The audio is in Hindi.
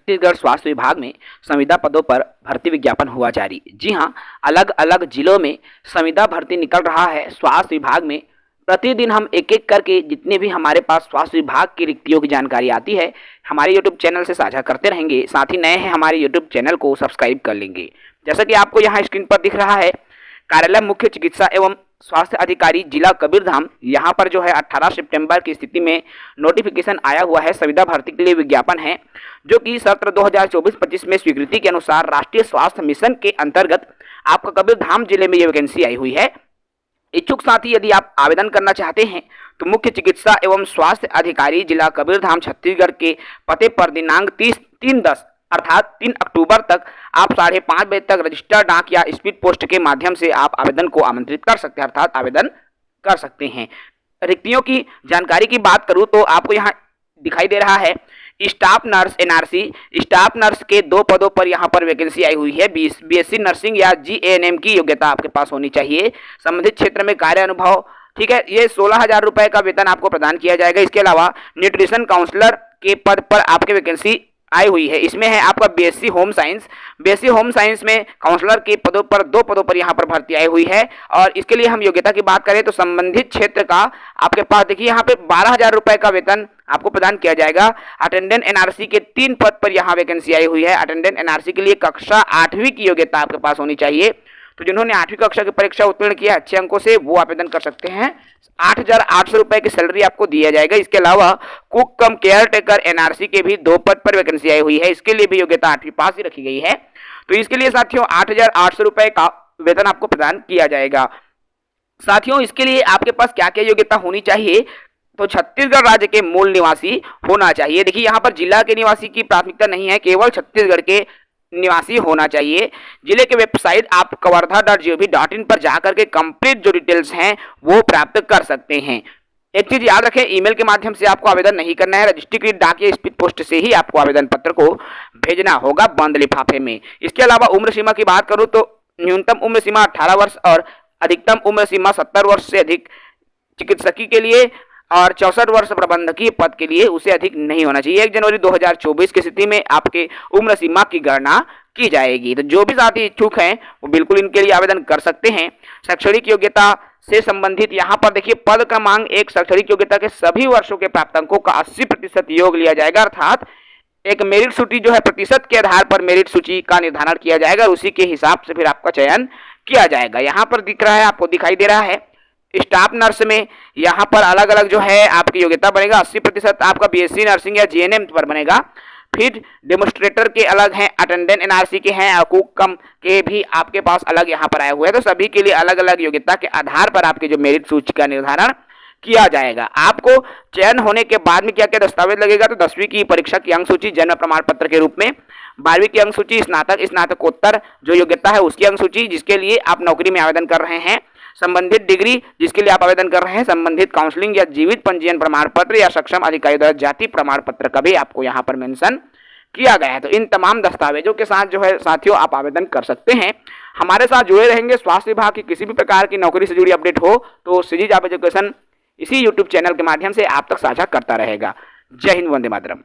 छत्तीसगढ़ स्वास्थ्य विभाग में संविदा पदों पर भर्ती विज्ञापन हुआ जारी। जी हां, अलग अलग जिलों में संविदा भर्ती निकल रहा है स्वास्थ्य विभाग में। प्रतिदिन हम एक एक करके जितने भी हमारे पास स्वास्थ्य विभाग की रिक्तियों की जानकारी आती है हमारे यूट्यूब चैनल से साझा करते रहेंगे। साथ ही नए हैं हमारे यूट्यूब चैनल को सब्सक्राइब कर लेंगे। जैसा कि आपको यहाँ स्क्रीन पर दिख रहा है, कार्यालय मुख्य चिकित्सा एवं स्वास्थ्य अधिकारी जिला कबीरधाम, यहाँ पर जो है 18 सितंबर की स्थिति में नोटिफिकेशन आया हुआ है। संविदा भर्ती के लिए विज्ञापन है जो कि सत्र 2024-25 में स्वीकृति के अनुसार राष्ट्रीय स्वास्थ्य मिशन के अंतर्गत आपका कबीरधाम जिले में ये वैकेंसी आई हुई है। इच्छुक साथी यदि आप आवेदन करना चाहते हैं तो मुख्य चिकित्सा एवं स्वास्थ्य अधिकारी जिला कबीरधाम छत्तीसगढ़ के पते पर दिनांक 3/10 अर्थात 3 अक्टूबर तक आप 5:30 बजे तक रजिस्टर्ड डाक या स्पीड पोस्ट के माध्यम से आप आवेदन को आमंत्रित कर सकते हैं, अर्थात आवेदन कर सकते हैं। रिक्तियों की जानकारी की बात करूं तो आपको यहाँ दिखाई दे रहा है staff nurse NRC, staff nurse के 2 पदों पर यहाँ पर वैकेंसी आई हुई है। बीएससी नर्सिंग या जीएनएम की योग्यता आपके पास होनी चाहिए। संबंधित क्षेत्र में कार्य अनुभव, ठीक है। ये 16,000 रुपए का वेतन आपको प्रदान किया जाएगा। इसके अलावा न्यूट्रिशन काउंसलर के पद पर आपके वैकेंसी आई हुई है। इसमें है आपका BSc home science. BSc home science में काउंसलर के पदों पर 2 पदों पर यहाँ पर भर्ती आई हुई है। और इसके लिए हम योग्यता की बात करें तो संबंधित क्षेत्र का आपके पास देखिए यहाँ पे 12,000 रुपए का वेतन आपको प्रदान किया जाएगा। अटेंडेंट एनआरसी के 3 पद पर यहाँ वैकेंसी आई हुई है। अटेंडेंट एनआरसी के लिए कक्षा 8वीं की योग्यता आपके पास होनी चाहिए। तो जिन्होंने 8वीं कक्षा की परीक्षा उत्तीर्ण किया अच्छे अंकों से वो आवेदन कर सकते हैं। 8,800 रुपए की सैलरी आपको दिया जाएगा। इसके अलावा कुक कम केयर टेकर एनआरसी के भी 2 पद पर वैकेंसी आई हुई है। इसके लिए भी योग्यता 8वीं पास ही रखी गई है। तो इसके लिए साथियों 8,800 रुपए का वेतन आपको प्रदान किया जाएगा। साथियों इसके लिए आपके पास क्या क्या योग्यता होनी चाहिए तो छत्तीसगढ़ राज्य के मूल निवासी होना चाहिए। देखिए यहाँ पर जिला के निवासी की प्राथमिकता नहीं है, केवल छत्तीसगढ़ के निवासी होना चाहिए। जिले के वेबसाइट आप kawartha.gov.in पर जाकर के कंप्लीट जो डिटेल्स हैं वो प्राप्त कर सकते हैं। एक चीज याद रखें, ईमेल के माध्यम से आपको आवेदन नहीं करना है। रजिस्ट्रीकृत डाक या स्पीड पोस्ट से ही आपको आवेदन पत्र को भेजना होगा बंद लिफाफे में। इसके अलावा उम्र सीमा की बात करूं तो न्यूनतम उम्र सीमा 18 वर्ष और अधिकतम उम्र सीमा 70 वर्ष से अधिक चिकित्सकी के लिए और 64 वर्ष प्रबंधकीय पद के लिए उसे अधिक नहीं होना चाहिए। 1 जनवरी 2024 की स्थिति में आपके उम्र सीमा की गणना की जाएगी। तो जो भी साथी इच्छुक हैं वो बिल्कुल इनके लिए आवेदन कर सकते हैं। शैक्षणिक योग्यता से संबंधित यहाँ पर देखिए पद का मांग एक शैक्षणिक योग्यता के सभी वर्षों के प्राप्तांकों का 80% योग लिया जाएगा, अर्थात एक मेरिट सूची जो है प्रतिशत के आधार पर मेरिट सूची का निर्धारण किया जाएगा और उसी के हिसाब से फिर आपका चयन किया जाएगा। यहाँ पर दिख रहा है, आपको दिखाई दे रहा है स्टाफ नर्स में यहाँ पर अलग अलग जो है आपकी योग्यता बनेगा। 80% आपका बीएससी नर्सिंग या जीएनएम पर बनेगा। फिर डेमोस्ट्रेटर के अलग हैं, अटेंडेंट एनआरसी के हैं और कुक कम के भी आपके पास अलग यहाँ पर आए हुए हैं। तो सभी के लिए अलग अलग योग्यता के आधार पर आपके जो मेरिट सूची का निर्धारण किया जाएगा। आपको चयन होने के बाद में क्या क्या दस्तावेज लगेगा तो 10वीं की परीक्षा की अंक सूची जन्म प्रमाण पत्र के रूप में, 12वीं की अंक सूची, स्नातकोत्तर जो योग्यता है उसकी अंक सूची जिसके लिए आप नौकरी में आवेदन कर रहे हैं, संबंधित डिग्री जिसके लिए आप आवेदन कर रहे हैं, संबंधित काउंसलिंग या जीवित पंजीयन प्रमाण पत्र या सक्षम अधिकारी द्वारा जाति प्रमाण पत्र का भी आपको यहाँ पर मेंशन किया गया है। तो इन तमाम दस्तावेजों के साथ जो है साथियों आप आवेदन कर सकते हैं। हमारे साथ जुड़े रहेंगे। स्वास्थ्य विभाग की किसी भी प्रकार की नौकरी से जुड़ी अपडेट हो तो सीजी जॉब एजुकेशन इसी यूट्यूब चैनल के माध्यम से आप तक साझा करता रहेगा। जय हिंद, वंदे मातरम।